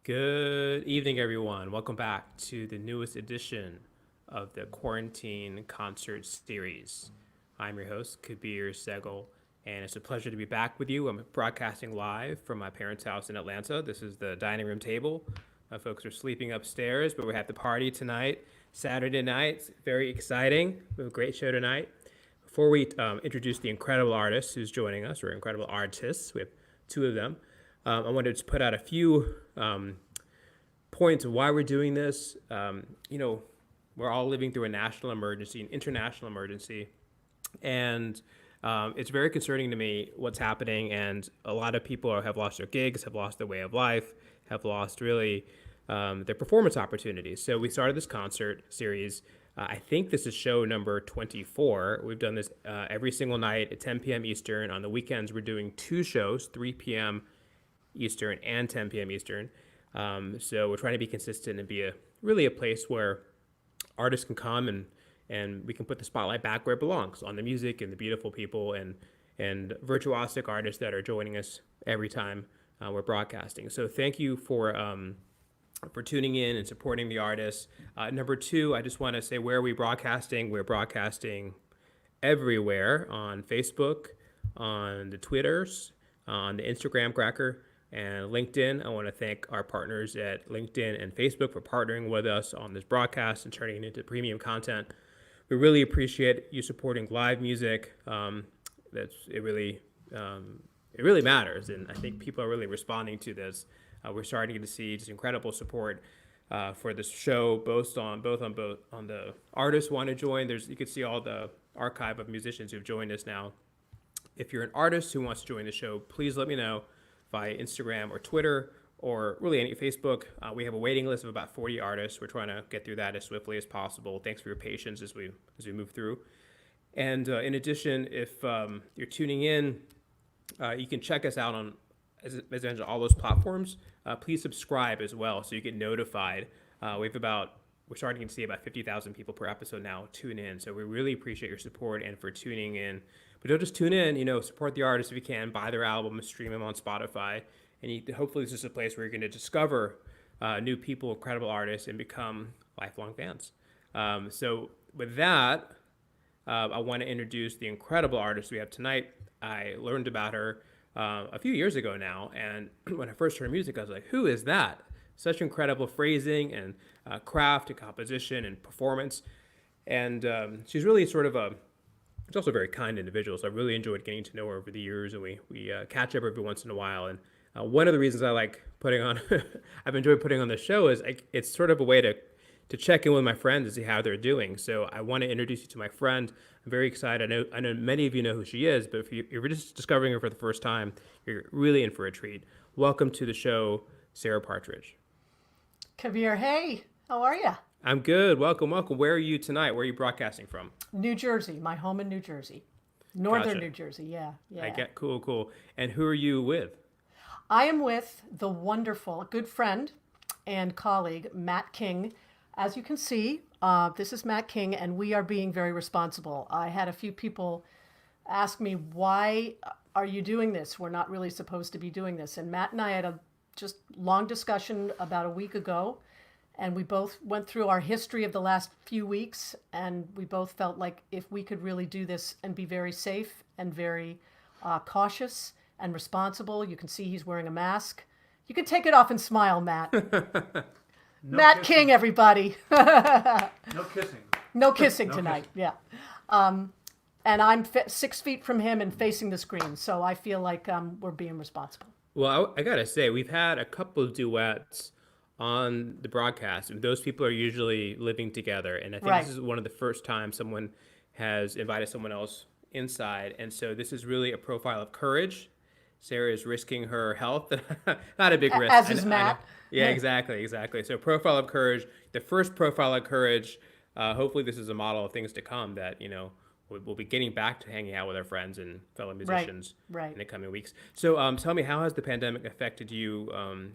Good evening, everyone. Welcome back to the newest edition of the Quarantine Concert Series. I'm your host, Kabir Segal, and it's a pleasure to be back with you. I'm broadcasting live from my parents' house in Atlanta. This is the dining room table. My folks are sleeping upstairs, but we have the party tonight, Saturday night. It's very exciting. We have a great show tonight. Before we introduce the incredible artist who's joining us, or incredible artists, we have two of them. I wanted to put out a few points of why we're doing this. We're all living through a national emergency, an international emergency, and it's very concerning to me what's happening. And a lot of people have lost their gigs, have lost their way of life, have lost really their performance opportunities. So we started this concert series. I think this is show number 24. We've done this every single night at 10 p.m. Eastern. On the weekends, we're doing two shows, 3 p.m. Eastern and 10 p.m. Eastern. So we're trying to be consistent and be really a place where artists can come and we can put the spotlight back where it belongs, on the music and the beautiful people and virtuosic artists that are joining us every time we're broadcasting. So thank you for tuning in and supporting the artists. Number two, I just want to say, where are we broadcasting? We're broadcasting everywhere, on Facebook, on the Twitters, on the Instagram cracker, and LinkedIn. I want to thank our partners at LinkedIn and Facebook for partnering with us on this broadcast and turning it into premium content. We really appreciate you supporting live music. It really matters, and I think people are really responding to this. We're starting to see just incredible support for this show, both on the artists who want to join. You can see all the archive of musicians who've joined us now. If you're an artist who wants to join the show, please let me know via Instagram or Twitter, or really any Facebook. We have a waiting list of about 40 artists. We're trying to get through that as swiftly as possible. Thanks for your patience as we move through. And in addition, if you're tuning in, you can check us out on, as mentioned, all those platforms. Please subscribe as well so you get notified. We're starting to see about 50,000 people per episode now tune in. So we really appreciate your support and for tuning in. But don't just tune in, support the artists if you can, buy their album, stream them on Spotify. And hopefully this is a place where you're going to discover new people, incredible artists, and become lifelong fans. So with that, I want to introduce the incredible artist we have tonight. I learned about her a few years ago now. And when I first heard her music, I was like, who is that? Such incredible phrasing and craft and composition and performance. And she's really she's also a very kind individual. So I really enjoyed getting to know her over the years, and we catch up every once in a while. And one of the reasons I like putting on, I've enjoyed putting on the show is it's sort of a way to check in with my friends and see how they're doing. So I want to introduce you to my friend. I'm very excited. I know many of you know who she is, but if you're just discovering her for the first time, you're really in for a treat. Welcome to the show, Sarah Partridge. Kabir, hey, how are you? I'm good. Welcome. Where are you tonight? Where are you broadcasting from? New Jersey, my home in New Jersey. Northern Gotcha. New Jersey, yeah. I get cool. And who are you with? I am with the wonderful good friend and colleague, Matt King. As you can see, this is Matt King, and we are being very responsible. I had a few people ask me, why are you doing this? We're not really supposed to be doing this. And Matt and I had a just long discussion about a week ago, and we both went through our history of the last few weeks, and we both felt like if we could really do this and be very safe and very cautious and responsible. You can see he's wearing a mask. You can take it off and smile, Matt. No Matt kissing. King, everybody. No kissing. No kissing No tonight. kissing. Yeah. And I'm 6 feet from him and facing the screen, so I feel like we're being responsible. Well, I gotta say, we've had a couple of duets on the broadcast, and those people are usually living together. And I think Right. this is one of the first times someone has invited someone else inside. And so this is really a profile of courage. Sarah is risking her health. Not a big risk. As is Matt. Yeah, exactly. So profile of courage, the first profile of courage. Hopefully this is a model of things to come that, we'll be getting back to hanging out with our friends and fellow musicians right. in the coming weeks. So tell me, how has the pandemic affected you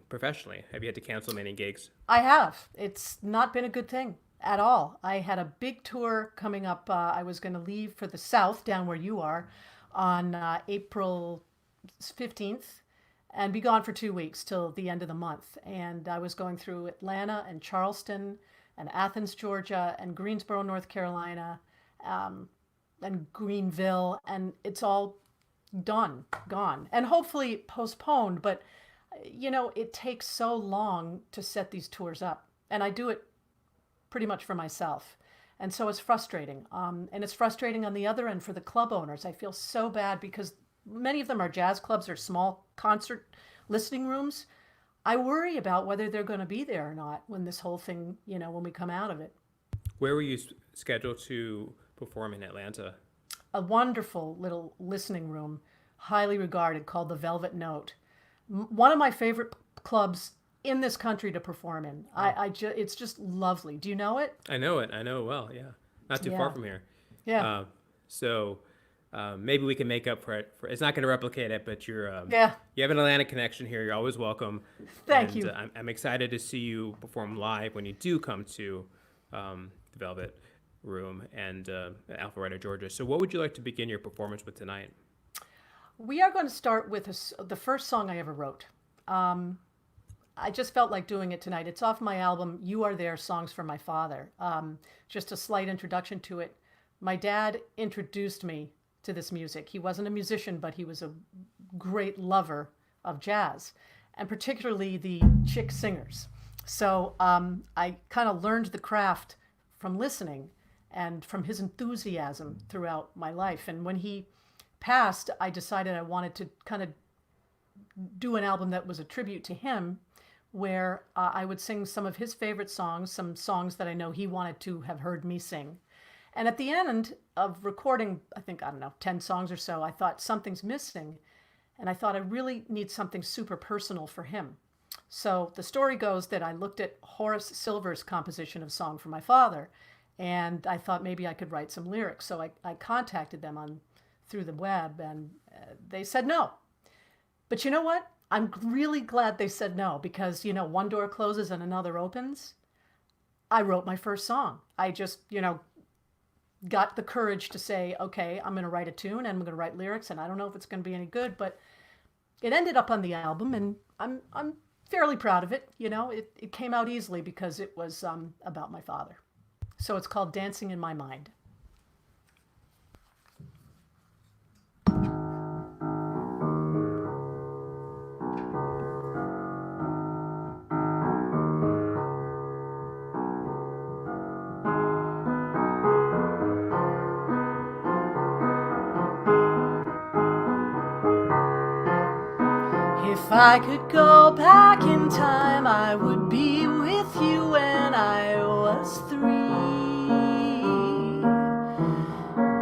professionally? Have you had to cancel many gigs? I have. It's not been a good thing at all. I had a big tour coming up. I was going to leave for the South, down where you are, on April 15th. and be gone for 2 weeks till the end of the month. And I was going through Atlanta and Charleston and Athens, Georgia, and Greensboro, North Carolina, and Greenville, and it's all gone, and hopefully postponed. But it takes so long to set these tours up, and I do it pretty much for myself. And so it's frustrating. And it's frustrating on the other end for the club owners. I feel so bad because many of them are jazz clubs or small concert listening rooms. I worry about whether they're going to be there or not when this whole thing, when we come out of it. Where were you scheduled to perform in Atlanta? A wonderful little listening room, highly regarded, called the Velvet Note. One of my favorite clubs in this country to perform in. It's just lovely. Do you know it? I know it well, yeah. Not too far from here. Yeah. So maybe we can make up for it. It's not going to replicate it, but you have an Atlanta connection here. You're always welcome. Thank you. I'm excited to see you perform live when you do come to the Velvet Room and Alpharetta, Georgia. So what would you like to begin your performance with tonight? We are going to start with the first song I ever wrote. I just felt like doing it tonight. It's off my album, You Are There, Songs for My Father. Just a slight introduction to it. My dad introduced me to this music. He wasn't a musician, but he was a great lover of jazz, and particularly the chick singers. So I kind of learned the craft from listening and from his enthusiasm throughout my life. And when he passed, I decided I wanted to kind of do an album that was a tribute to him, where I would sing some of his favorite songs, some songs that I know he wanted to have heard me sing. And at the end of recording, I think, 10 songs or so, I thought something's missing. And I thought I really need something super personal for him. So the story goes that I looked at Horace Silver's composition of Song for My Father, and I thought maybe I could write some lyrics. So I contacted them through the web, and they said no. But you know what? I'm really glad they said no, because, one door closes and another opens. I wrote my first song. I just, got the courage to say, okay, I'm going to write a tune and I'm going to write lyrics, and I don't know if it's going to be any good, but it ended up on the album, and I'm fairly proud of it. It came out easily because it was about my father. So it's called Dancing in My Mind. If I could go back in time, I would be with you when I was 3.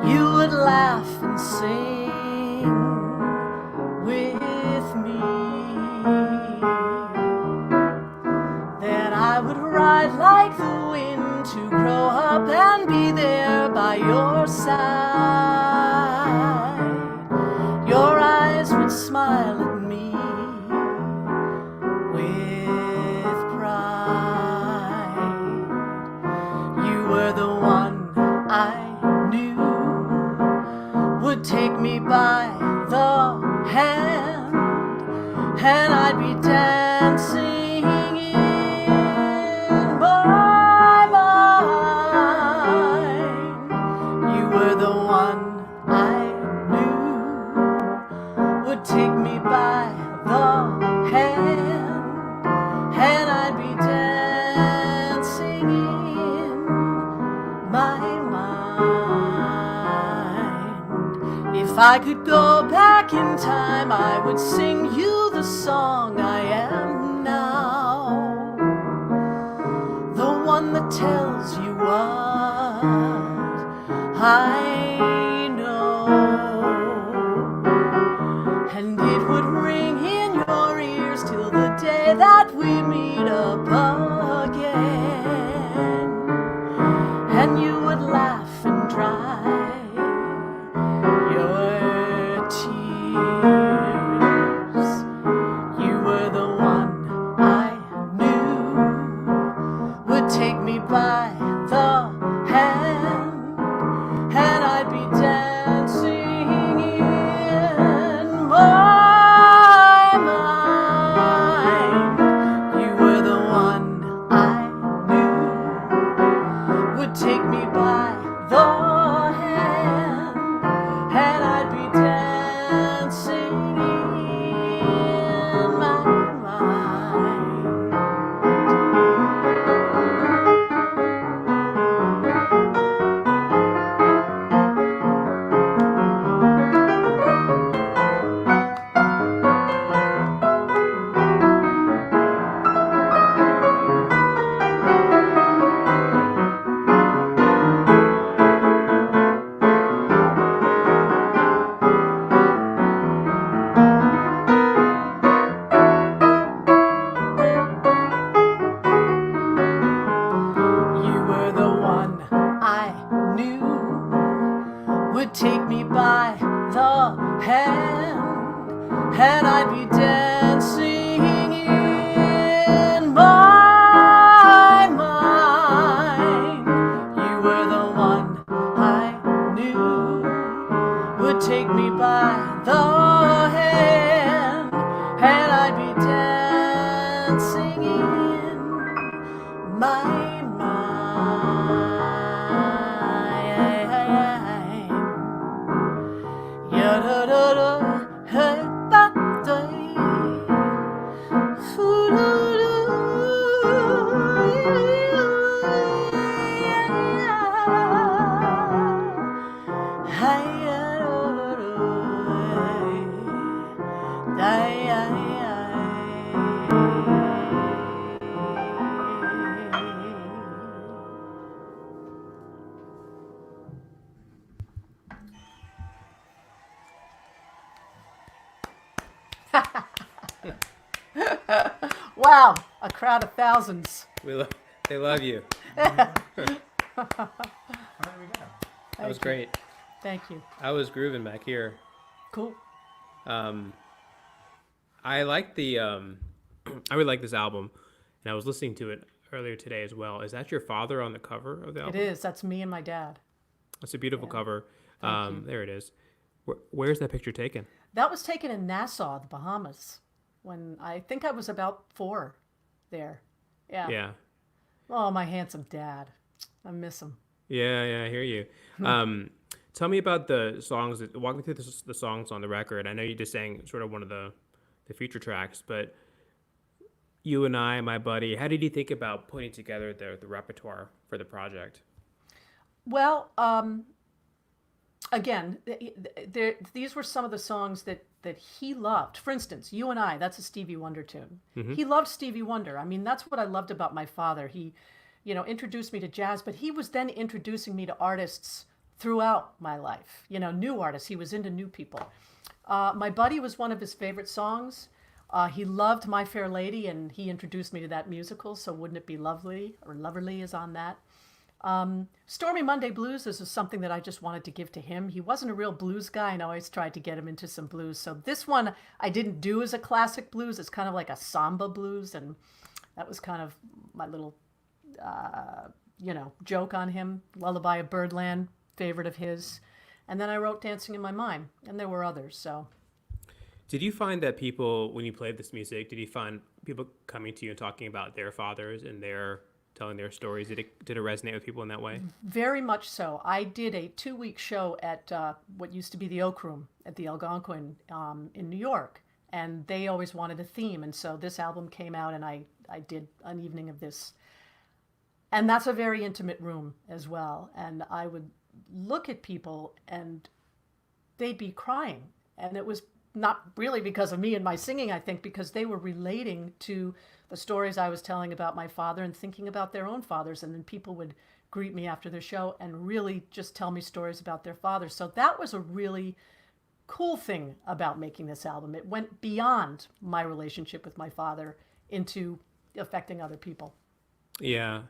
You would laugh and sing with me. Then I would ride like the wind to grow up and be there by your side. Your eyes would smile at me with pride. You were the one I knew would take me by the hand, and I'd be dancing in my mind. You were the one I knew would take me by the hand, and I'd be dancing in my mind. If I could go back in time, I would sing you the song I am now, the one that tells you what I know, and it would ring in your ears till the day that we meet up again, and you would laugh and dry your tears. You were the one I knew would take me by the hand, and I'd be dancing in my mind. dancing in my mind. Ya-da-da-da, hey-ba-day. Wow, a crowd of thousands. They love you. All right, we go. That was great. Thank you. I was grooving back here. Cool. I like the I really like this album, and I was listening to it earlier today as well. Is that your father on the cover of the album? It is. That's me and my dad. It's a beautiful cover. Thank you. There it is. Where's that picture taken? That was taken in Nassau, the Bahamas, when I think I was about 4 there. Yeah. Yeah. Oh, my handsome dad. I miss him. Yeah, I hear you. Tell me about the songs. Walk me through the songs on the record. I know you just sang sort of one of the feature tracks, but You and I, My Buddy, how did you think about putting together the repertoire for the project? Well, again, these were some of the songs that he loved. For instance, You and I, that's a Stevie Wonder tune. He loved Stevie Wonder. I mean, that's what I loved about my father. He, introduced me to jazz, but he was then introducing me to artists throughout my life, new artists. He was into new people. My Buddy was one of his favorite songs. He loved My Fair Lady, and he introduced me to that musical, so Wouldn't It Be Lovely, or Loverly is on that. Stormy Monday Blues is something that I just wanted to give to him. He wasn't a real blues guy, and I always tried to get him into some blues. So this one I didn't do as a classic blues. It's kind of like a samba blues, and that was kind of my little, joke on him. Lullaby of Birdland, favorite of his. And then I wrote Dancing in My Mind, and there were others, so... Did you find that people, when you played this music, did you find people coming to you and talking about their fathers and telling their stories? Did it resonate with people in that way? Very much so. I did a 2-week show at what used to be the Oak Room at the Algonquin in New York, and they always wanted a theme, and so this album came out, and I did an evening of this. And that's a very intimate room as well, and I would look at people, and they'd be crying, and it was not really because of me and my singing, I think, because they were relating to the stories I was telling about my father and thinking about their own fathers. And then people would greet me after the show and really just tell me stories about their fathers. So that was a really cool thing about making this album. It went beyond my relationship with my father into affecting other people. Yeah,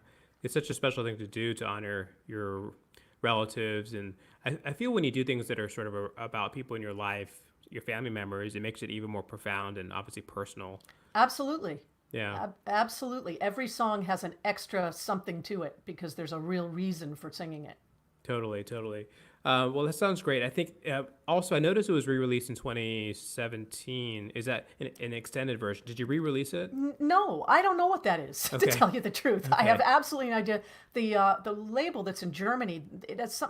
it's such a special thing to do, to honor your relatives. And I feel when you do things that are sort of about people in your life, your family members, it makes it even more profound and obviously personal. Absolutely. Yeah. Absolutely. Every song has an extra something to it because there's a real reason for singing it. Totally. Well, that sounds great. I think also I noticed it was re-released in 2017. Is that an extended version? Did you re-release it? No, I don't know what that is, Okay. to tell you the truth. I have absolutely no idea. The label that's in Germany, it has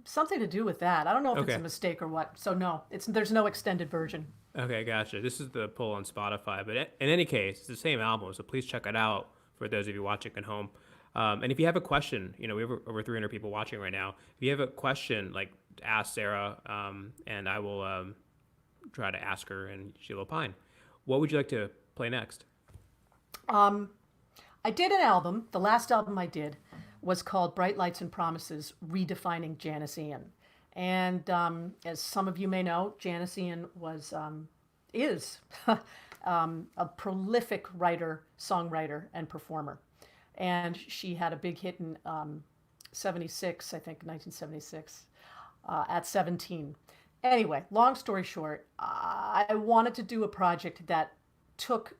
something to do with that. I don't know if it's a mistake or what. So no, there's no extended version. Okay, gotcha. This is the pull on Spotify, but in any case, it's the same album, so please check it out for those of you watching at home. And if you have a question, we have over 300 people watching right now. If you have a question, ask Sarah, and I will try to ask her, and she'll opine. What would you like to play next? I did an album. The last album I did was called Bright Lights and Promises, Redefining Janis Ian. And as some of you may know, Janis Ian is a prolific writer, songwriter, and performer. And she had a big hit in 76, I think, 1976, at 17. Anyway, long story short, I wanted to do a project that took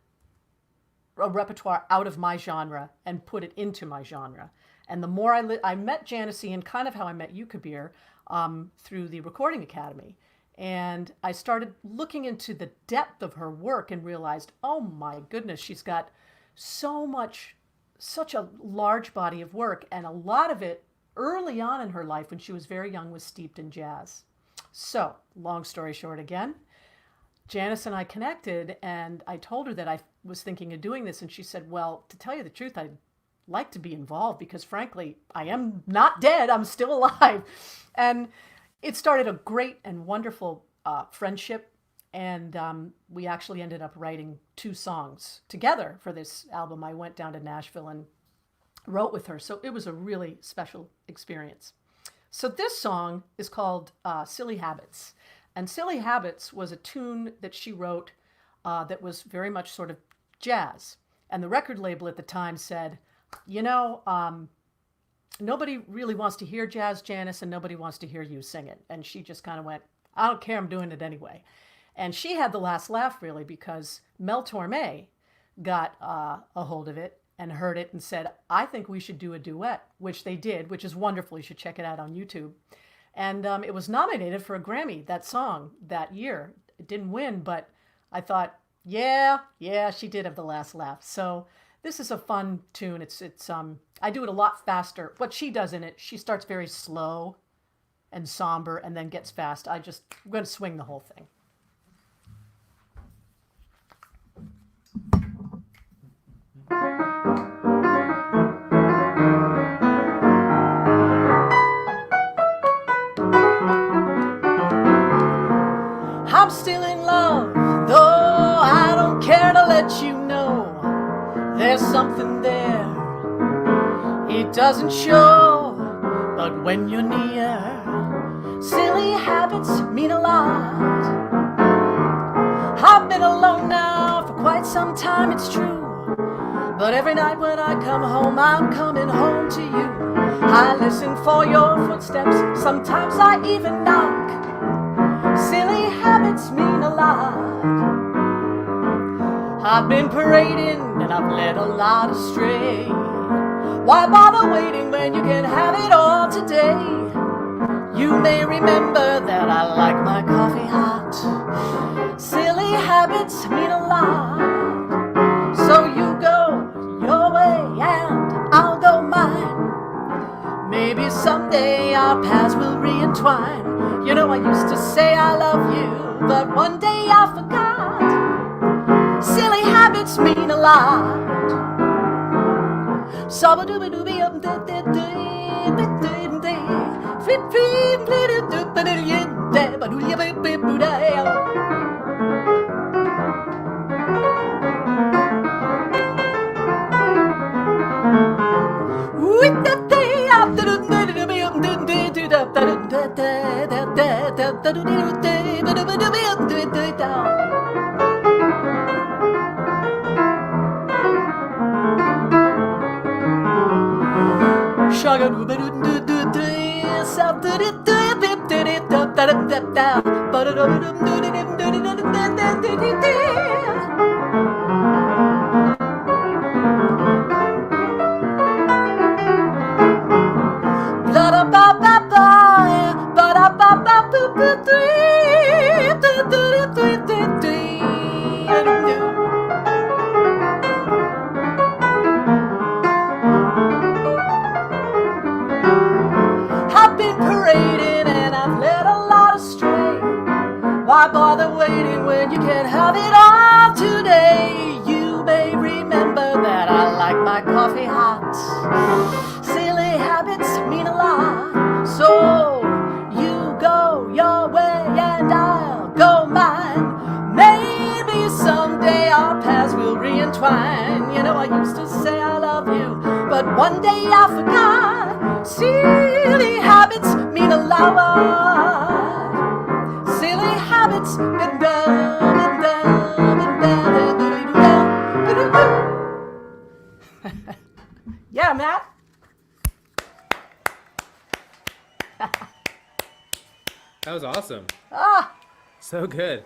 a repertoire out of my genre and put it into my genre. And the more I met Janis Ian, kind of how I met you, Kabir, through the Recording Academy. And I started looking into the depth of her work and realized, oh my goodness, she's got such a large body of work. And a lot of it early on in her life when she was very young was steeped in jazz. So, long story short again, Janice and I connected and I told her that I was thinking of doing this. And she said, well, to tell you the truth, I'd like to be involved because frankly, I am not dead. I'm still alive. And it started a great and wonderful friendship. And we actually ended up writing 2 songs together for this album. I went down to Nashville and wrote with her. So it was a really special experience. So this song is called Silly Habits. And Silly Habits was a tune that she wrote that was very much sort of jazz. And the record label at the time said, you know, nobody really wants to hear jazz, Janice, and nobody wants to hear you sing it. And she just kind of went, I don't care, I'm doing it anyway. And she had the last laugh, really, because Mel Torme got a hold of it and heard it and said, I think we should do a duet, which they did, which is wonderful. You should check it out on YouTube. And it was nominated for a Grammy, that song, that year. It didn't win, but I thought, yeah, she did have the last laugh. So this is a fun tune. I do it a lot faster. What she does in it, she starts very slow and somber and then gets fast. I'm going to swing the whole thing. I'm still in love, though I don't care to let you know there's something there. It doesn't show, but when you're near, silly habits mean a lot. I've been alone now for quite some time, it's true. But every night when I come home, I'm coming home to you. I listen for your footsteps, sometimes I even knock. Silly habits mean a lot. I've been parading and I've led a lot astray. Why bother waiting when you can have it all today? You may remember that I like my coffee hot. Silly habits mean a lot. So you go your way and I'll go mine. Maybe someday our paths will re-entwine. You know, I used to say I love you, but one day I forgot. Silly habits mean a lot. I've been parading and I've led a lot astray. Why bother waiting when you can have it all today? You may remember that I like my coffee hot. Silly habits mean a lot. So you go your way and I'll go mine. Maybe someday our paths will re-entwine. You know, I used to say I love you, but one day I forgot. Silly habits mean a lot. Silly habits. Yeah, Matt. That was awesome. Ah, So good.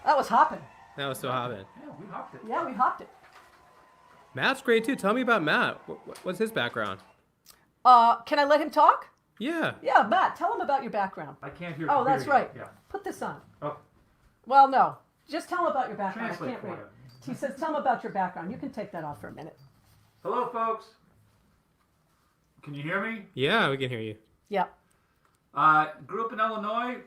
that was hopping. That was so hopping. Yeah, we hopped it. Yeah, we hopped it. Matt's great too. Tell me about Matt. What's his background? Can I let him talk? Yeah. Yeah, Matt, tell him about your background. I can't hear. Oh, that's computer right. yet. Yeah. Put this on. Oh, Well, no. Just tell him about your background. I translate can't for read you. it. He says, tell him about your background. You can take that off for a minute. Hello, folks. Can you hear me? Yeah, we can hear you. Yep. Grew up in Illinois,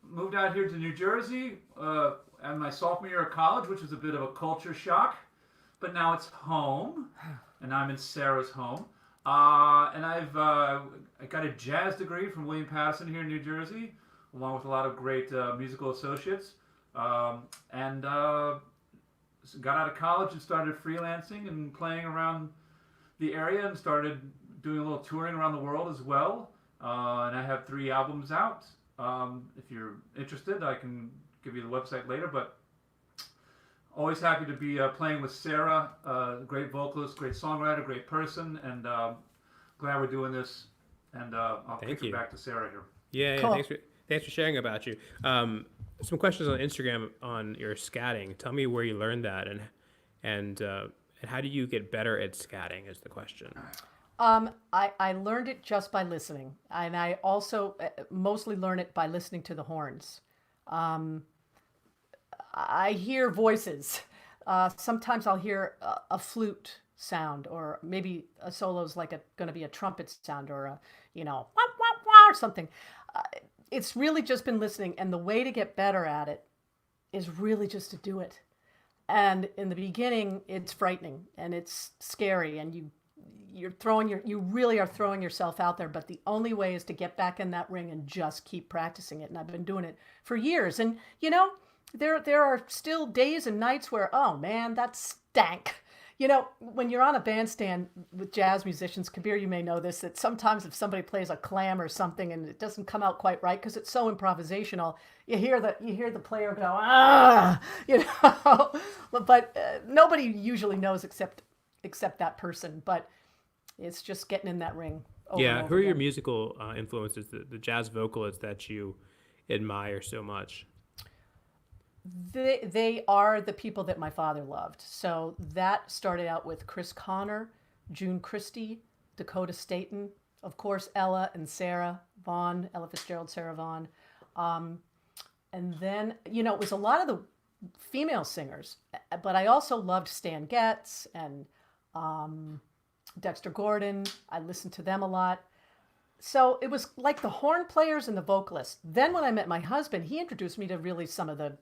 moved out here to New Jersey at my sophomore year of college, which was a bit of a culture shock. But now it's home, and I'm in Sarah's home. And I got a jazz degree from William Patterson here in New Jersey, along with a lot of great musical associates. And got out of college and started freelancing and playing around the area and started doing a little touring around the world as well. And I have 3 albums out. If you're interested, I can give you the website later. But always happy to be playing with Sarah, great vocalist, great songwriter, great person, and glad we're doing this. And I'll kick it back to Sarah here. Yeah, Cool. thanks for sharing about you. Some questions on Instagram on your scatting. Tell me where you learned that, and how do you get better at scatting is the question. I learned it just by listening, and I also mostly learn it by listening to the horns. I hear voices. Sometimes I'll hear a flute sound, or maybe a solo's like going to be a trumpet sound, or a wah, wah, wah, or something. It's really just been listening, and the way to get better at it is really just to do it. And in the beginning, it's frightening and it's scary, and you really are throwing yourself out there. But the only way is to get back in that ring and just keep practicing it. And I've been doing it for years. And there are still days and nights where, oh man, that stank. When you're on a bandstand with jazz musicians, Kabir, you may know this, that sometimes if somebody plays a clam or something and it doesn't come out quite right because it's so improvisational, you hear the player go, ah, But nobody usually knows except that person. But it's just getting in that ring. Over and over Who are your again. musical influences, the jazz vocalists that you admire so much? They are the people that my father loved. So that started out with Chris Connor, June Christie, Dakota Staton, of course, Ella and Sarah Vaughan, Ella Fitzgerald, Sarah Vaughan. And then, it was a lot of the female singers, but I also loved Stan Getz and Dexter Gordon. I listened to them a lot. So it was like the horn players and the vocalists. Then when I met my husband, he introduced me to really some of the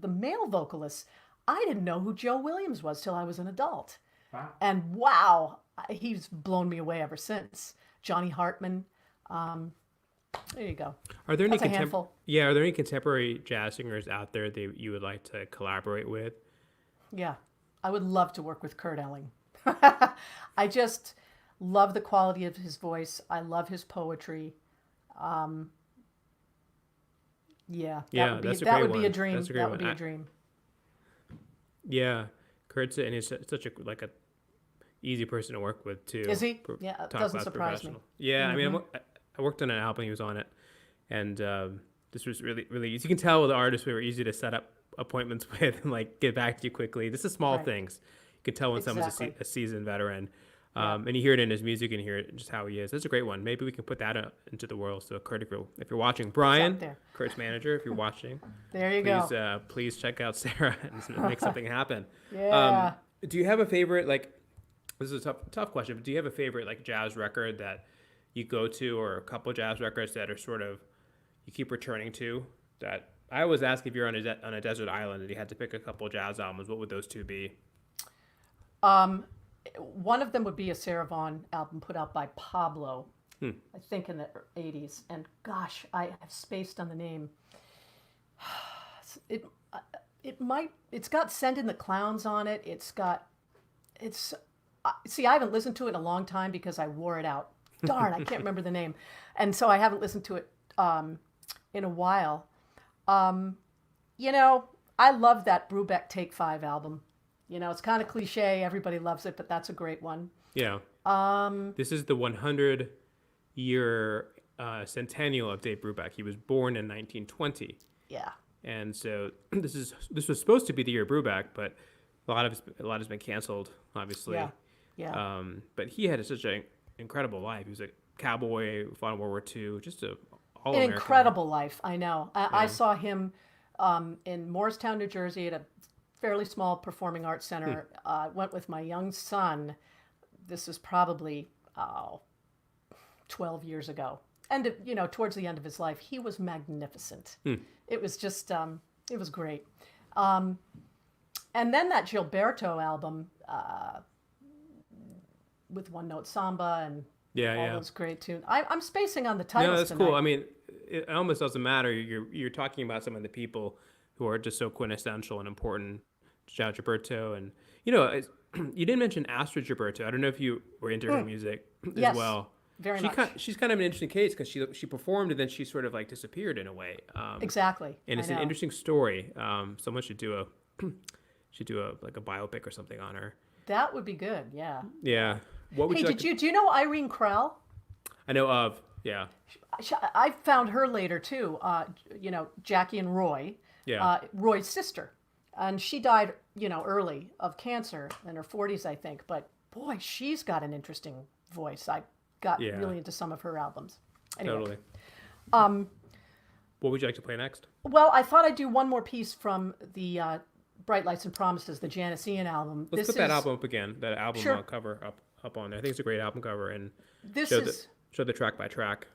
male vocalists. I didn't know who Joe Williams was till I was an adult. Wow. And wow, he's blown me away ever since. Johnny Hartman. There you go. Are there That's a any handful. are there any contemporary jazz singers out there that you would like to collaborate with? Yeah, I would love to work with Kurt Elling. I just love the quality of his voice. I love his poetry. That that's a that great would be a one. dream. That's a great That would one. be a dream. Yeah, Kurt's and he's such a easy person to work with too. Is he? Yeah, it doesn't surprise me. Yeah, I mean, I worked on an album. He was on it, and this was really really easy. You can tell with the artists we were easy to set up appointments with and get back to you quickly. This is small Right. things. You can tell when someone's Exactly. a seasoned veteran. And you hear it in his music and hear it just how he is. That's a great one. Maybe we can put that into the world. So, Kurt, if you're watching, Brian, there. Kurt's manager, if you're watching, There you please go. please check out Sarah and make something happen. Yeah. Do you have a favorite, this is a tough question, but do you have a favorite jazz record that you go to, or a couple jazz records that are sort of you keep returning to? That I always ask, if you're on a desert island and you had to pick a couple jazz albums, what would those two be? One of them would be a Sarah Vaughan album put out by Pablo, I think in the 80s. And gosh, I have spaced on the name. It's got Send in the Clowns on it. See, I haven't listened to it in a long time because I wore it out. Darn, I can't remember the name. And so I haven't listened to it in a while. I love that Brubeck Take 5 album. It's kind of cliche. Everybody loves it, but that's a great one. Yeah. This is the 100-year centennial of Dave Brubeck. He was born in 1920, Yeah. and so this was supposed to be the year Brubeck, but a lot has been canceled, obviously. Yeah. Yeah. But he had such an incredible life. He was a cowboy, fought in World War II, just an all An American. incredible life, I know. I Yeah. saw him in Morristown, New Jersey, at a fairly small performing arts center. Went with my young son. This is probably 12 years ago. And, towards the end of his life, he was magnificent. It was just, it was great. And then that Gilberto album with One Note Samba and all those great tunes. I'm spacing on the titles No, that's tonight. cool. I mean, it almost doesn't matter. You're talking about some of the people who are just so quintessential and important. João Gilberto, and you didn't mention Astrid Gilberto. I don't know if you were into her music as Yes, well. very much. She's kind of an interesting case because she performed and then she sort of like disappeared in a way. Exactly. And it's I an know. interesting story. Someone should do like a biopic or something on her. That would be good, yeah. Yeah. What would Hey, you like do you know Irene Krell? I know of. Yeah. I found her later too. Jackie and Roy, Yeah. Roy's sister, and she died, early of cancer in her 40s, I think. But boy, she's got an interesting voice. I got Yeah. really into some of her albums. Anyway, Totally. What would you like to play next? well, I thought I'd do one more piece from the Bright Lights and Promises, the Janissean album. Let's put that album up again. That album Sure. cover up on there. I think it's a great album cover, and This show is the track by track.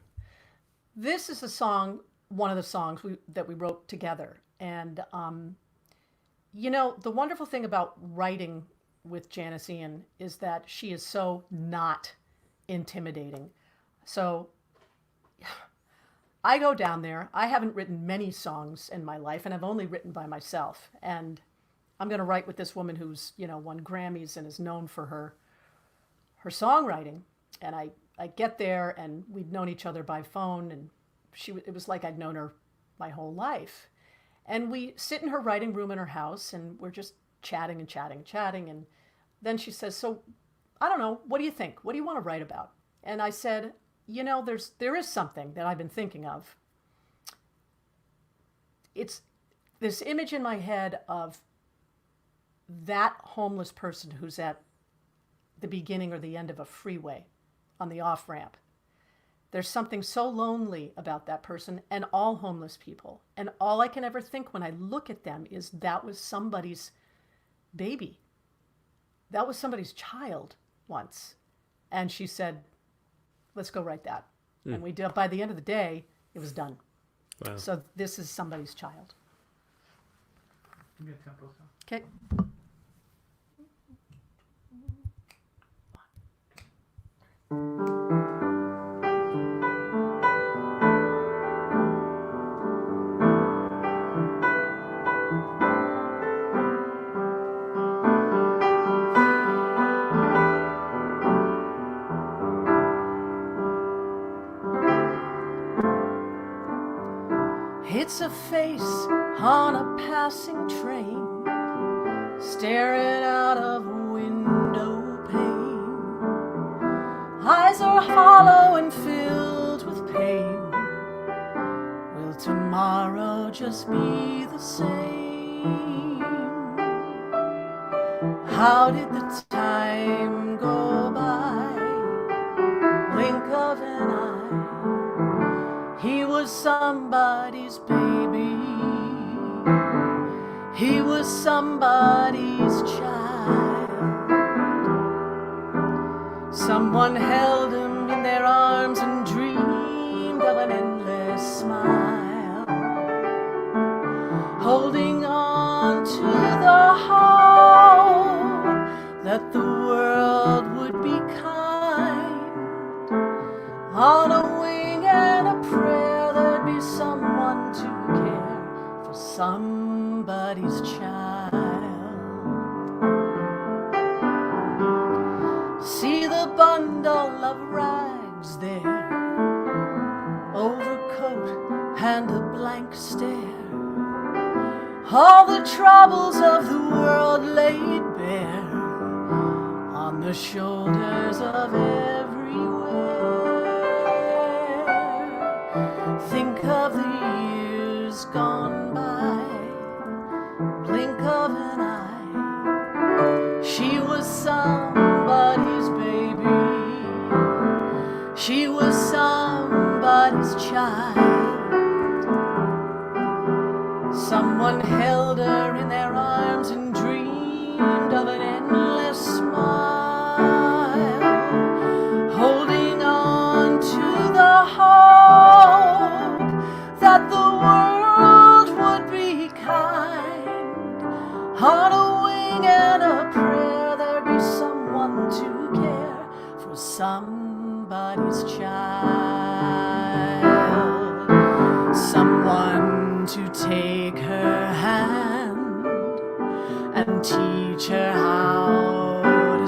This is a song, one of the songs that we wrote together. And, the wonderful thing about writing with Janice Ian is that she is so not intimidating. So I go down there. I haven't written many songs in my life, and I've only written by myself. And I'm going to write with this woman who's, won Grammys and is known for her songwriting. And I get there, and we'd known each other by phone, and it was like I'd known her my whole life. And we sit in her writing room in her house, and we're just chatting and chatting and chatting. And then she says, "So, I don't know, what do you think? What do you want to write about?" And I said, there is something that I've been thinking of. It's this image in my head of that homeless person who's at the beginning or the end of a freeway on the off-ramp. There's something so lonely about that person and all homeless people. And all I can ever think when I look at them is that was somebody's baby. That was somebody's child once. And she said, "Let's go write that." And we did. By the end of the day, it was done. Wow. So this is somebody's child. Give me a tempo song. Okay. It's a face on a passing train, staring out of a window pane. Eyes are hollow and filled with pain. Will tomorrow just be the same? How did the time go by? Blink of an eye. He was somebody's baby. He was somebody's child. Someone held him in their arms and dreamed of an endless smile, holding on to the hope that the world would be kind. On a wing and a prayer, there'd be someone to care for somebody's child. See the bundle of rags there, overcoat and a blank stare. All the troubles of the world laid bare on the shoulders of everywhere. Think of the years gone by, blink of an eye. She was somebody's baby. She was somebody's child.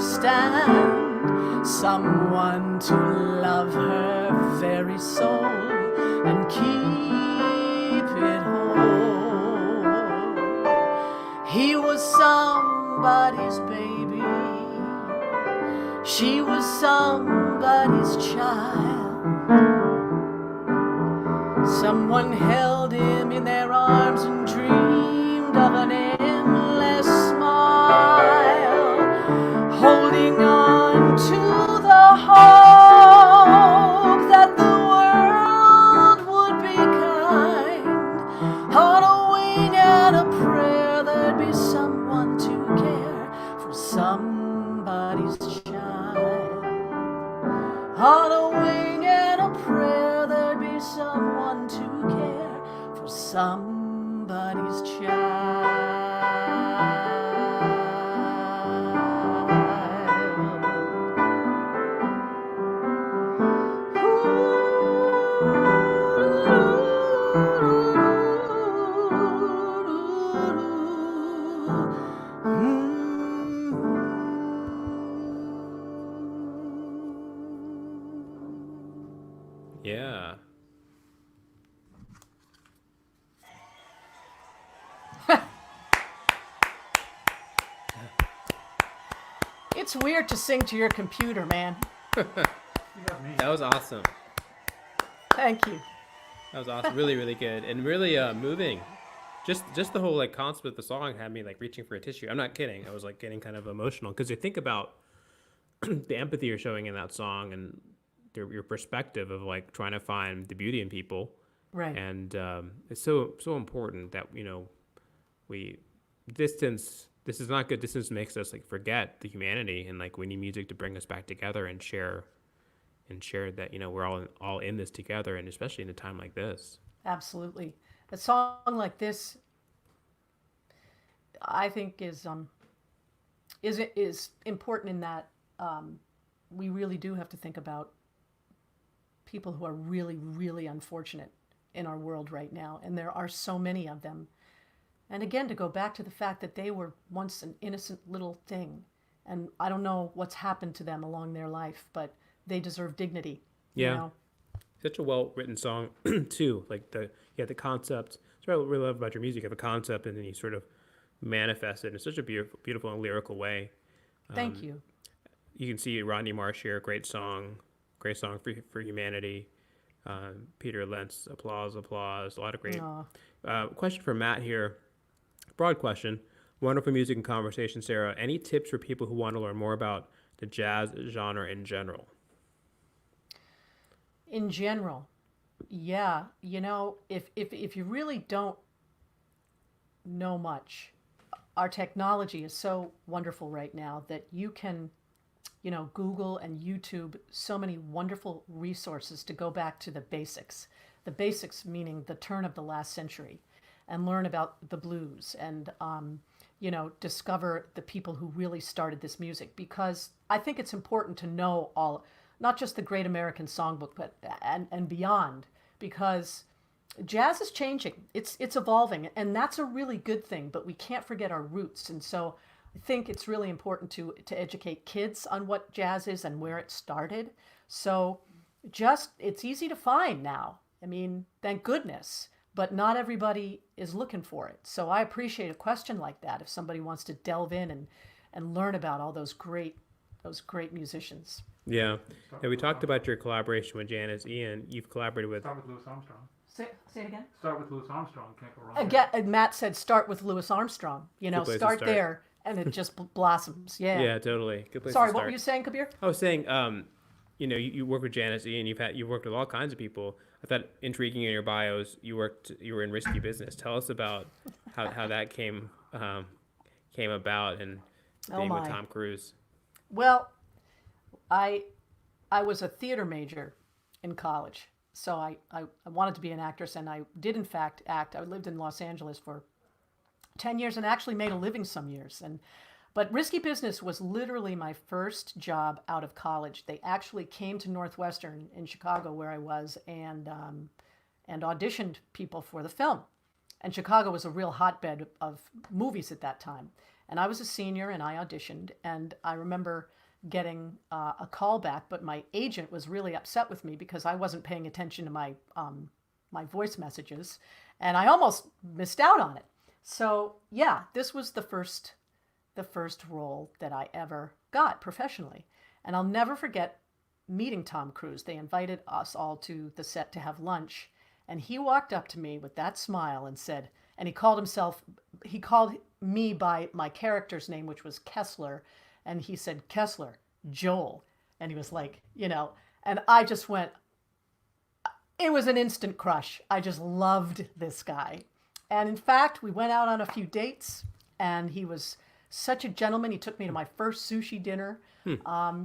understand, someone to love her very soul and keep it whole. He was somebody's baby, she was somebody's child. Someone held him in their arms and dreamed of an endless smile, holding on to the hope that the world would be kind. On a wing and a prayer, there'd be someone to care for somebody's child. On a wing and a prayer, there'd be someone to care for somebody's child. Yeah. It's weird to sing to your computer, man. You got me. That was awesome. Thank you. That was awesome. Really, really good. And really moving. Just the whole like concept of the song had me like reaching for a tissue. I'm not kidding. I was like getting kind of emotional because you think about the empathy you're showing in that song and your perspective of like trying to find the beauty in people. Right. And it's so important that, you know, distance is not good. Distance makes us like forget the humanity, and like we need music to bring us back together and share that, you know, we're all in this together, and especially in a time like this. Absolutely. A song like this, I think, is important in that we really do have to think about people who are really, really unfortunate in our world right now, and there are so many of them. And again, to go back to the fact that they were once an innocent little thing, and I don't know what's happened to them along their life, but they deserve dignity. Yeah. You know? Such a well-written song too. Like the concept. That's what I really love about your music. You have a concept and then you sort of manifest it in such a beautiful and lyrical way. Thank you. You can see Rodney Marsh here. Great song for humanity. Peter Lentz, applause. A lot of great. Question for Matt here. Broad question. Wonderful music and conversation, Sarah. Any tips for people who want to learn more about the jazz genre in general? In general, yeah. You know, if you really don't know much, our technology is so wonderful right now that you can, you know, Google and YouTube so many wonderful resources to go back to the basics. The basics meaning the turn of the last century, and learn about the blues and, you know, discover the people who really started this music. Because I think it's important to know all, not just the Great American Songbook, but and beyond, because jazz is changing. It's evolving, and that's a really good thing. But we can't forget our roots, and so I think it's really important to educate kids on what jazz is and where it started. So it's easy to find now. I mean, thank goodness, but not everybody is looking for it. So I appreciate a question like that if somebody wants to delve in and learn about all those great musicians. Yeah. We talked about your collaboration with Janice Ian. You've collaborated with... Start with Louis Armstrong. Say it again? Start with Louis Armstrong. Can't go wrong. Again, Matt said start with Louis Armstrong. You know, Good place to start start. there, and it just blossoms. Yeah. Yeah, totally. Good place Sorry, to start. what were you saying, Kabir? I was saying, you know, you work with Janice Ian. You've worked with all kinds of people. I thought intriguing in your bios, you were in risky business. Tell us about how that came about and being with Tom Cruise. Well, I was a theater major in college, so I wanted to be an actress, and I did in fact act. I lived in Los Angeles for 10 years and actually made a living some years. But Risky Business was literally my first job out of college. They actually came to Northwestern in Chicago, where I was, and auditioned people for the film. And Chicago was a real hotbed of movies at that time. And I was a senior and I auditioned. And I remember getting a call back, but my agent was really upset with me because I wasn't paying attention to my voice messages, and I almost missed out on it. So yeah, this was the first role that I ever got professionally. And I'll never forget meeting Tom Cruise. They invited us all to the set to have lunch, and he walked up to me with that smile and said, and he called me by my character's name, which was Kessler, and he said, "Kessler, Joel." And he was like, and I just went, it was an instant crush. I just loved this guy. And in fact, we went out on a few dates, and he was such a gentleman. He took me to my first sushi dinner.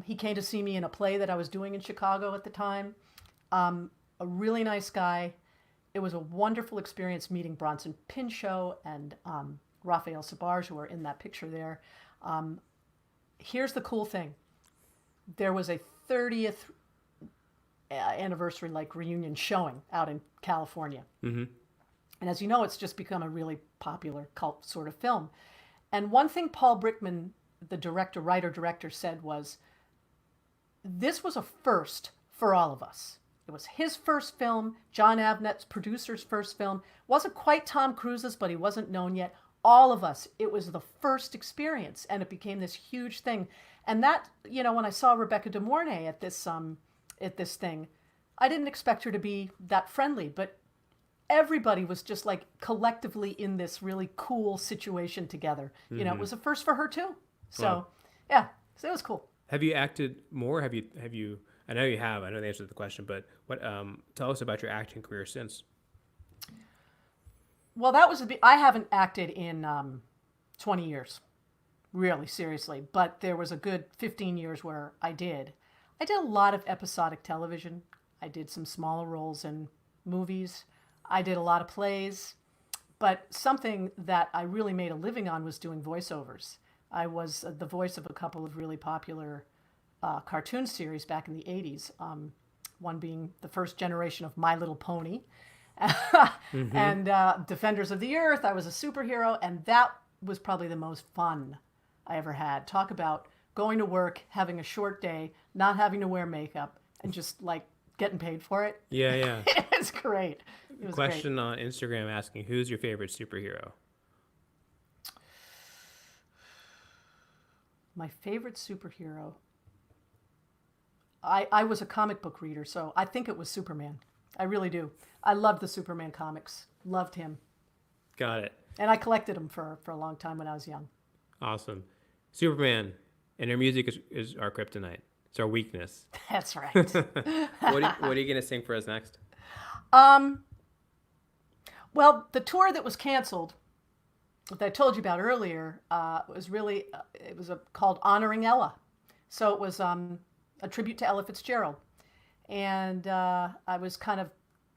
He came to see me in a play that I was doing in Chicago at the time. A really nice guy. It was a wonderful experience meeting Bronson Pinchot and Raphael Sabarge, who are in that picture there. Here's the cool thing. There was a 30th anniversary reunion showing out in California. Mm-hmm. And as you know, it's just become a really popular cult sort of film. And one thing Paul Brickman, the writer-director, said was, this was a first for all of us. It was his first film, John Avnet's producer's first film. Wasn't quite Tom Cruise's, but he wasn't known yet. All of us, it was the first experience, and it became this huge thing. And that, when I saw Rebecca De Mornay at this thing, I didn't expect her to be that friendly, but everybody was just collectively in this really cool situation together. Mm-hmm. It was a first for her too. So, wow. Yeah, so it was cool. Have you acted more? Have you? I know you have. I know the answer to the question, but what? Tell us about your acting career since. Well, I haven't acted in 20 years, really, seriously. But there was a good 15 years where I did. I did a lot of episodic television. I did some smaller roles in movies. I did a lot of plays. But something that I really made a living on was doing voiceovers. I was the voice of a couple of really popular cartoon series back in the 80s. One being the first generation of My Little Pony. Mm-hmm. And Defenders of the Earth. I was a superhero, and that was probably the most fun I ever had. Talk about going to work, having a short day, not having to wear makeup, and just getting paid for it. Yeah. It was great. It was Question great. On Instagram asking, who's your favorite superhero? My favorite superhero. I was a comic book reader, so I think it was Superman. I really do. I loved the Superman comics. Loved him. Got it. And I collected them for a long time when I was young. Awesome. Superman, and her music is our kryptonite. It's our weakness. That's right. What are you going to sing for us next? Well, the tour that was canceled, that I told you about earlier, was really, called Honoring Ella. So it was a tribute to Ella Fitzgerald. And I was kind of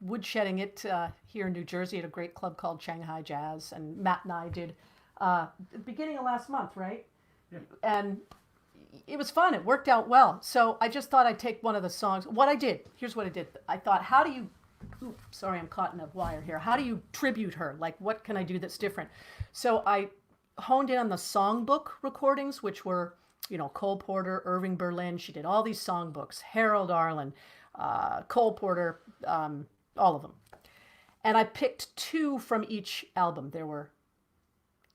woodshedding it here in New Jersey at a great club called Shanghai Jazz. And Matt and I did beginning of last month, right? Yeah. And it was fun. It worked out well. So I just thought I'd take one of the songs. Here's what I did. I thought, sorry, I'm caught in a wire here. How do you tribute her? What can I do that's different? So I honed in on the songbook recordings, which were, Cole Porter, Irving Berlin. She did all these songbooks. Harold Arlen, Cole Porter, all of them. And I picked 2 from each album. There were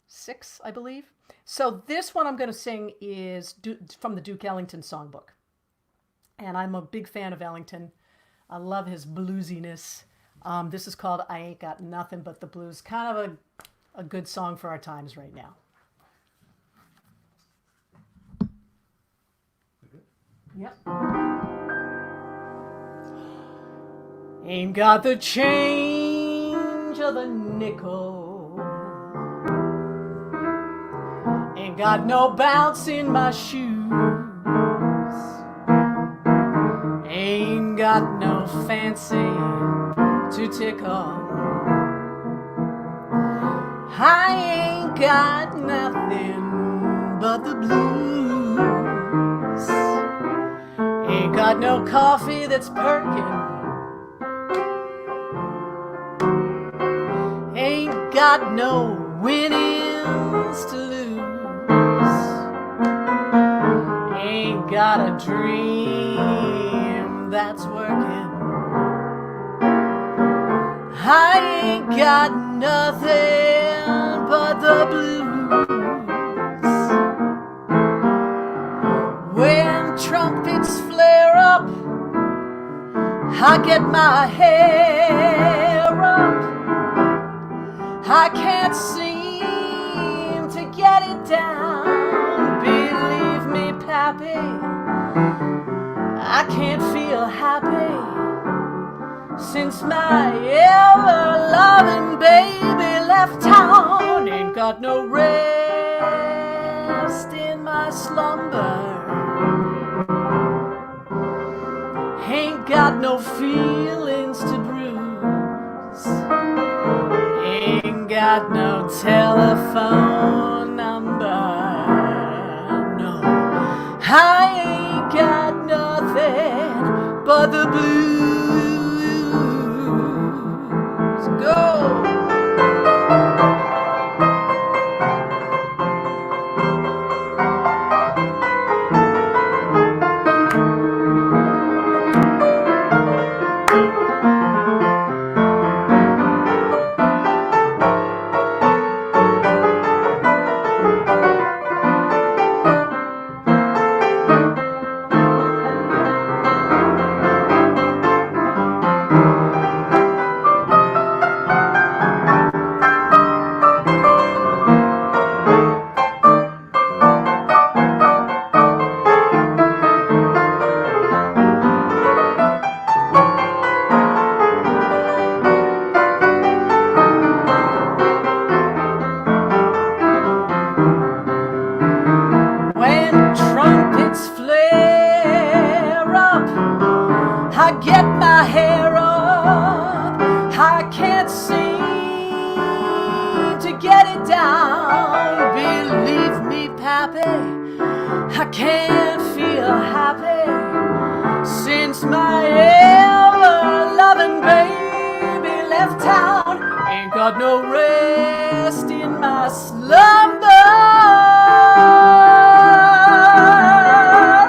6, I believe. So this one I'm going to sing is from the Duke Ellington songbook. And I'm a big fan of Ellington. I love his bluesiness. This is called I Ain't Got Nothing But the Blues. Kind of a good song for our times right now. Yep. Ain't got the change of a nickel. Ain't got no bounce in my shoes. Ain't got no fancy to tickle. I ain't got nothing but the blues. Ain't got no coffee that's perking. Ain't got no winnings to lose. got a dream that's working. I ain't got nothing but the blues. When trumpets flare up, I get my hair up. I can't seem to get it down. Believe me, Pappy, I can't feel happy since my ever-loving baby left town. Ain't got no rest in my slumber. Ain't got no feelings to bruise. Ain't got no telephone number. No, I ain't got nothing but the blues. Go! I can't feel happy since my ever-loving baby left town. Ain't got no rest in my slumber.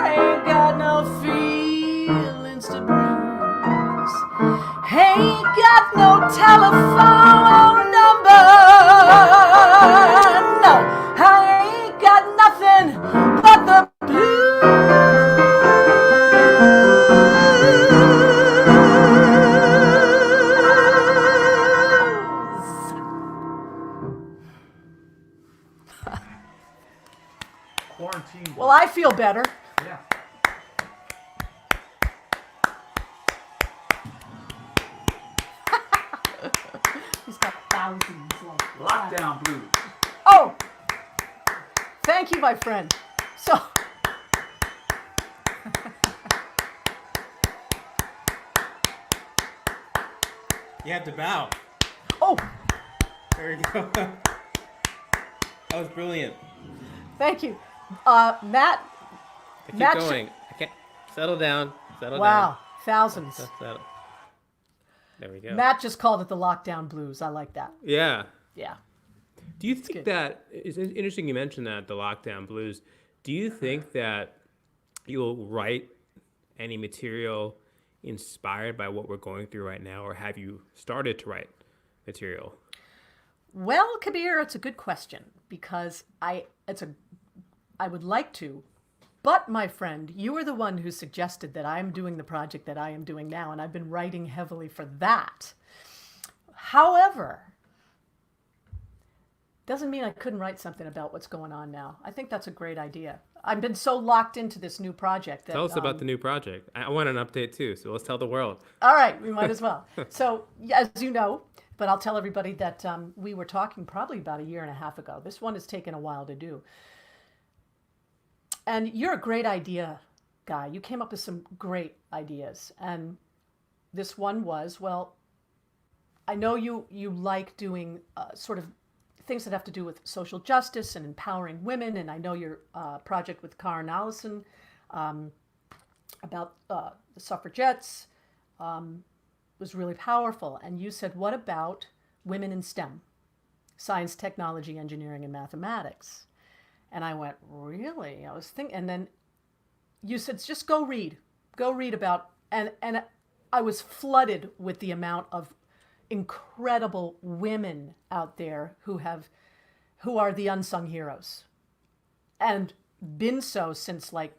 Ain't got no feelings to bruise. Ain't got no telephone number. No, I ain't got nothing but the Quarantine. Well, I feel better. Yeah. He's got thousands like Lockdown blues. Oh, thank you, my friend. So, You have to bow. oh, There you go. That was brilliant. thank you, Matt. Keep Matt going. I can't settle down. Settle Wow, down. thousands. Settle. There we go. Matt just called it the lockdown blues. I like that. Yeah. Yeah. Do you think good. that it's interesting you mentioned that the lockdown blues? Do you think that you'll write any material inspired by what we're going through right now, or have you started to write material? Well, Kabir, it's a good question because I would like to, but my friend, you are the one who suggested that I'm doing the project that I am doing now, and I've been writing heavily for that. However, doesn't mean I couldn't write something about what's going on now. I think that's a great idea. I've been so locked into this new project that Tell us about the new project. I want an update too, so let's tell the world. All right, we might as well. So, as you know, but I'll tell everybody that we were talking probably about a year and a half ago. This one has taken a while to do. And you're a great idea guy. You came up with some great ideas. And this one was, well, I know you like doing sort of things that have to do with social justice and empowering women. And I know your project with Karen Allison about the suffragettes was really powerful. And you said, what about women in STEM? Science, technology, engineering, and mathematics. And I went, really? I was thinking, and then you said just go read about, and I was flooded with the amount of incredible women out there who are the unsung heroes, and been so since like,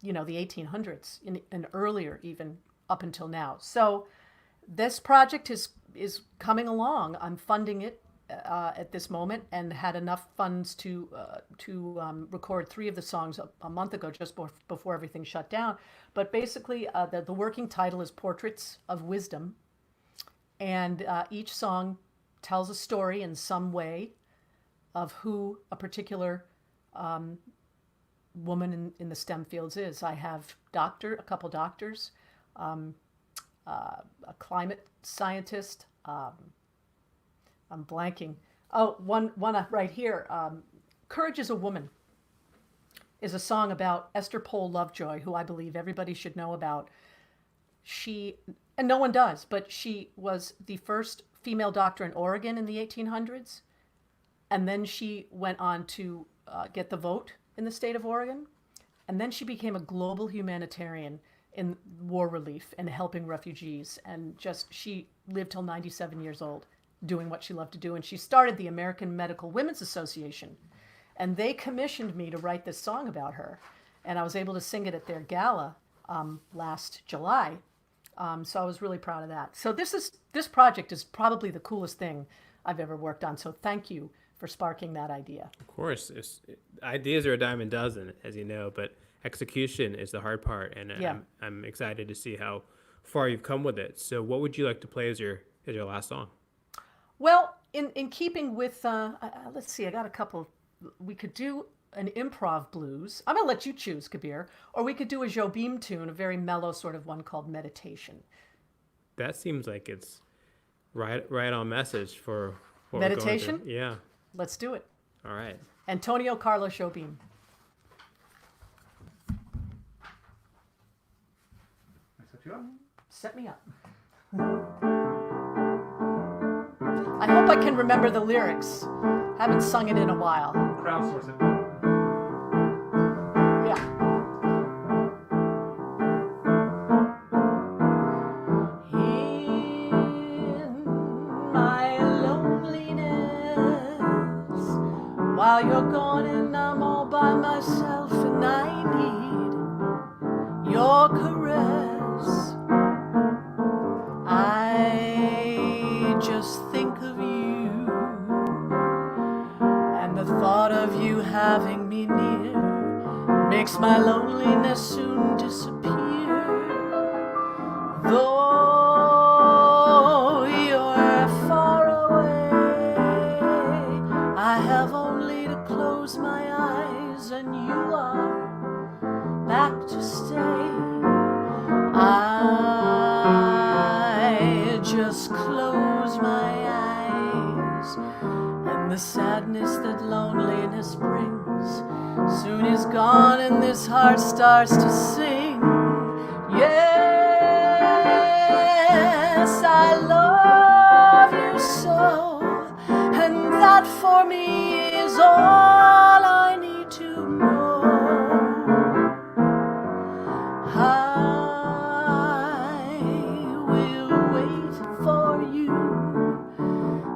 the 1800s and earlier, even up until now. So this project is coming along. I'm funding it at this moment, and had enough funds to record 3 of the songs a month ago, just before everything shut down. But basically, the working title is Portraits of Wisdom, and each song tells a story in some way of who a particular woman in the STEM fields is. I have a couple doctors, a climate scientist. I'm blanking. Oh, one right here. Courage is a Woman is a song about Esther Pohl Lovejoy, who I believe everybody should know about. And no one does, but she was the first female doctor in Oregon in the 1800s. And then she went on to get the vote in the state of Oregon. And then she became a global humanitarian in war relief and helping refugees. And she lived till 97 years old, doing what she loved to do. And she started the American Medical Women's Association. And they commissioned me to write this song about her. And I was able to sing it at their gala last July. So I was really proud of that. So this project is probably the coolest thing I've ever worked on. So thank you for sparking that idea. Of course, ideas are a dime a dozen, as you know, but execution is the hard part. And Yeah. I'm excited to see how far you've come with it. So what would you like to play as your last song? Well, in keeping with, let's see, I got a couple. We could do an improv blues. I'm going to let you choose, Kabir. Or we could do a Jobim tune, a very mellow sort of one called Meditation. That seems like it's right on message for what Meditation? We're going through. Yeah. Let's do it. All right. Antonio Carlos Jobim. I set you up. Set me up. I hope I can remember the lyrics. Haven't sung it in a while. Crowdsource it. Yeah. In my loneliness, while you're gone and I'm all by myself, and I need your caress. I just think of you, and the thought of you having me near makes my loneliness soon disappear. Though you're far away, I have only to close my eyes and you are back to stay. I just close my eyes, and the sadness that loneliness brings soon is gone, and this heart starts to sing. Yes, I love you so, and that for me is all I need to know. I will wait for you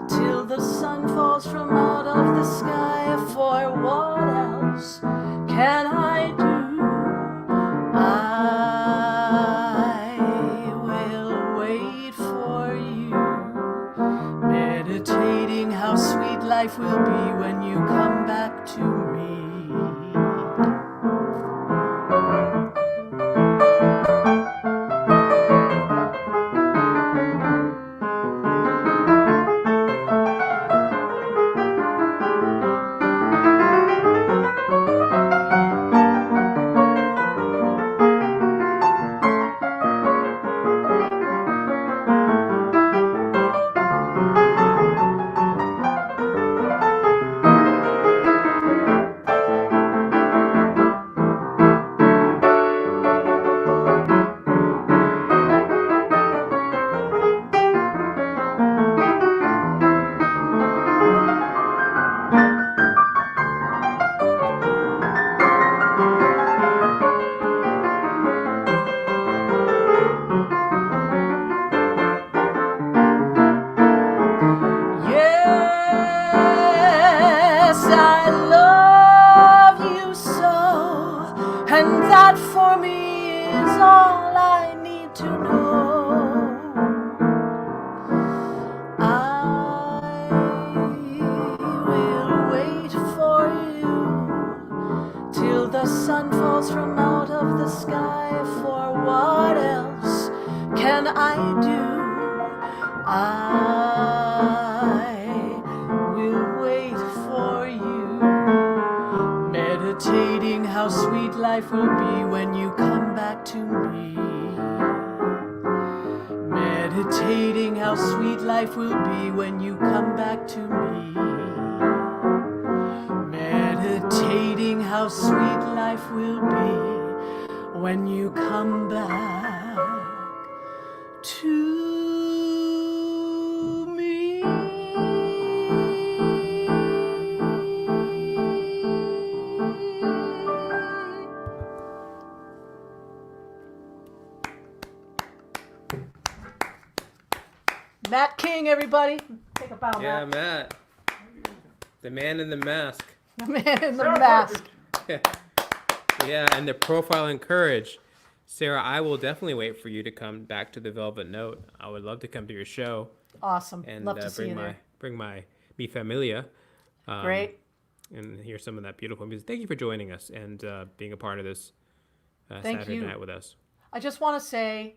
till the sun falls from out of the sky, for what else can I do? I will wait for you, meditating how sweet life will be when you come back I do, I will wait for you, meditating how sweet life will be when you come back to me. Meditating how sweet life will be when you come back to me. Meditating how sweet life will be when you come back to me. Matt King, everybody. Take a bow, Yeah, Matt. Matt. The man in the mask. The man in the Sarah mask. Yeah, and the profile and courage. Sarah, I will definitely wait for you to come back to the Velvet Note. I would love to come to your show Awesome. and Love to see you there. bring my Mi Familia. Great. And hear some of that beautiful music. Thank you for joining us and being a part of this Thank Saturday you. night with us. I just want to say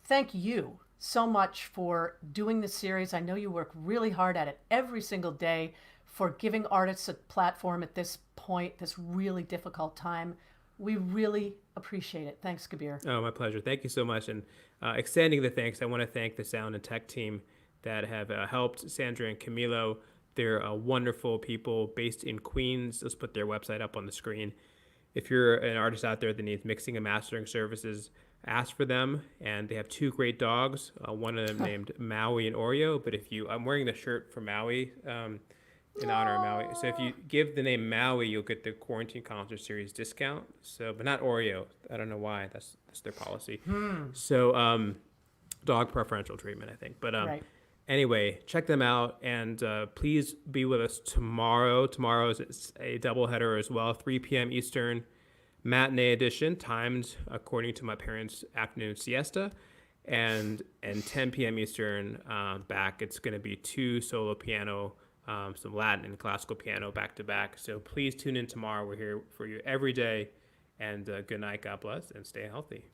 thank you so much for doing this series. I know you work really hard at it every single day, for giving artists a platform at this point, this really difficult time. We really appreciate it. Thanks, Kabir. Oh, my pleasure. Thank you so much. And extending the thanks, I want to thank the sound and tech team that have helped Sandra and Camilo. They're wonderful people based in Queens. Let's put their website up on the screen. If you're an artist out there that needs mixing and mastering services, ask for them. And they have two great dogs, one of them named Maui and Oreo. But I'm wearing the shirt for Maui in honor of Maui. So if you give the name Maui, you'll get the Quarantine Concert Series discount. So, but not Oreo. I don't know why. That's their policy. So dog preferential treatment, I think. But Right. anyway, check them out, and please be with us tomorrow. Tomorrow is a doubleheader as well, 3 p.m. Eastern, matinee edition, timed according to my parents' afternoon siesta, and 10 p.m. Eastern back. It's going to be 2 solo piano, some Latin and classical piano back to back. So please tune in tomorrow. We're here for you every day, and good night, God bless, and stay healthy.